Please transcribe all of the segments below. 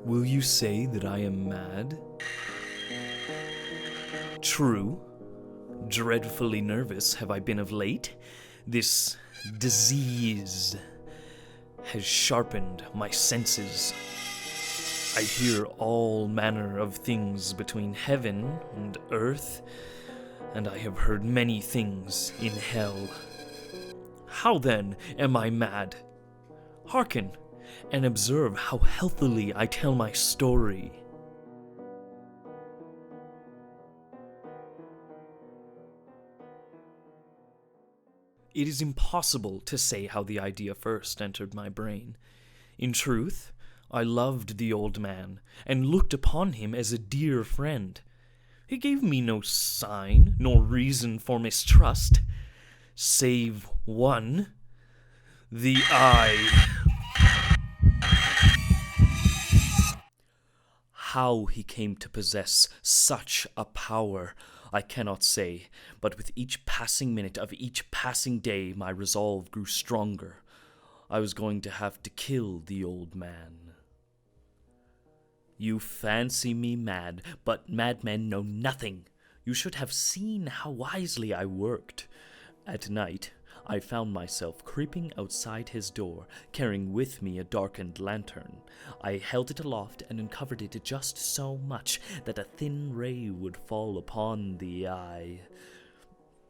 Will you say that I am mad? True. Dreadfully nervous have I been of late. This disease has sharpened my senses. I hear all manner of things between heaven and earth, and I have heard many things in hell. How then am I mad? Hearken, and observe how healthily I tell my story. It is impossible to say how the idea first entered my brain. In truth, I loved the old man, and looked upon him as a dear friend. He gave me no sign nor reason for mistrust, save one, the eye. How he came to possess such a power, I cannot say, but with each passing minute of each passing day my resolve grew stronger. I was going to have to kill the old man. You fancy me mad, but madmen know nothing. You should have seen how wisely I worked. At night, I found myself creeping outside his door, carrying with me a darkened lantern. I held it aloft and uncovered it just so much that a thin ray would fall upon the eye.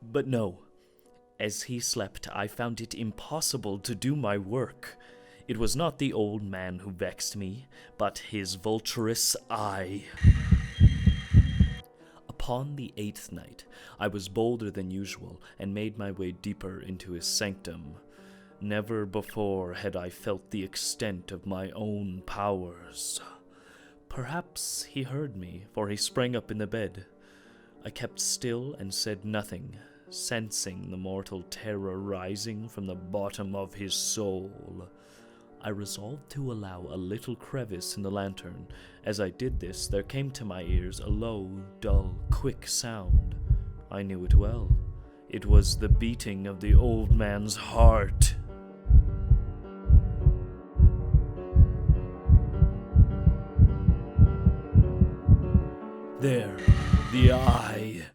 But no, as he slept, I found it impossible to do my work. It was not the old man who vexed me, but his vulturous eye. Upon the 8th night, I was bolder than usual, and made my way deeper into his sanctum. Never before had I felt the extent of my own powers. Perhaps he heard me, for he sprang up in the bed. I kept still and said nothing, sensing the mortal terror rising from the bottom of his soul. I resolved to allow a little crevice in the lantern. As I did this, there came to my ears a low, dull, quick sound. I knew it well. It was the beating of the old man's heart. There, the eye.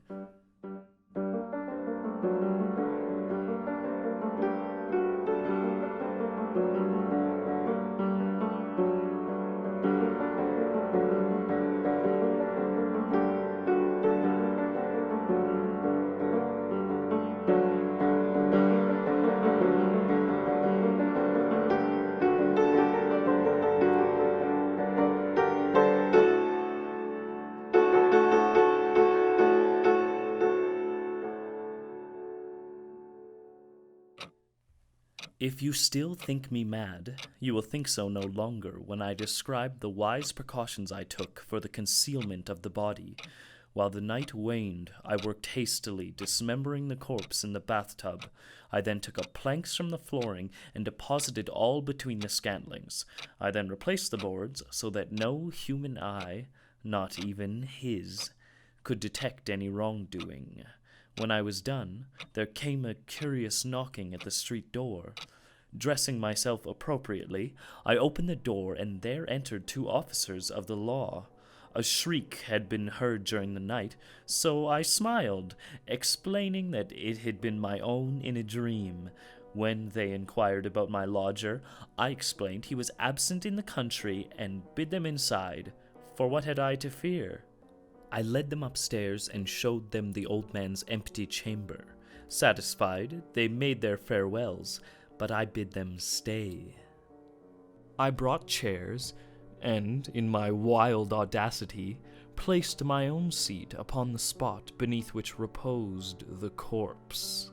If you still think me mad, you will think so no longer when I describe the wise precautions I took for the concealment of the body. While the night waned, I worked hastily, dismembering the corpse in the bathtub. I then took up planks from the flooring and deposited all between the scantlings. I then replaced the boards so that no human eye, not even his, could detect any wrongdoing. When I was done, there came a curious knocking at the street door. Dressing myself appropriately, I opened the door, and there entered 2 officers of the law. A shriek had been heard during the night, so I smiled, explaining that it had been my own in a dream. When they inquired about my lodger, I explained he was absent in the country and bid them inside, for what had I to fear? I led them upstairs and showed them the old man's empty chamber. Satisfied, they made their farewells, but I bid them stay. I brought chairs, and, in my wild audacity, placed my own seat upon the spot beneath which reposed the corpse.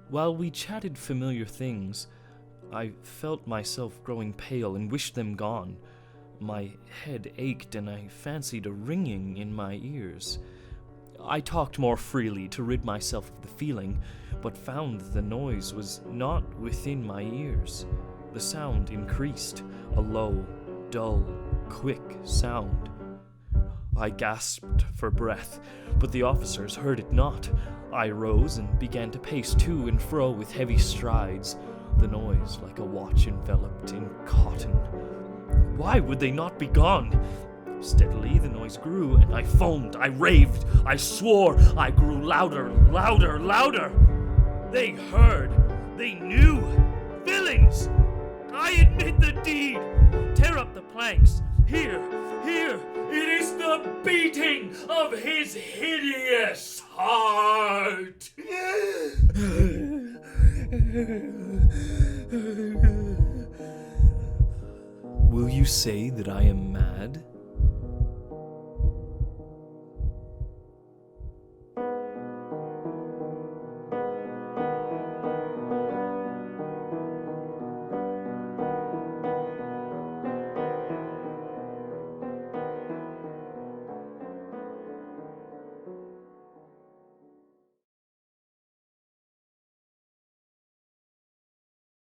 While we chatted familiar things, I felt myself growing pale and wished them gone. My head ached, and I fancied a ringing in my ears. I talked more freely to rid myself of the feeling, but found the noise was not within my ears. The sound increased, a low, dull, quick sound. I gasped for breath, but the officers heard it not. I rose and began to pace to and fro with heavy strides. the noise like a watch enveloped in cotton. Why would they not be gone? Steadily the noise grew, and I foamed, I raved, I swore, I grew louder, louder, louder. They heard, they knew. Villains! I admit the deed. Tear up the planks. Here, it is the beating of his hideous heart. Will you say that I am mad?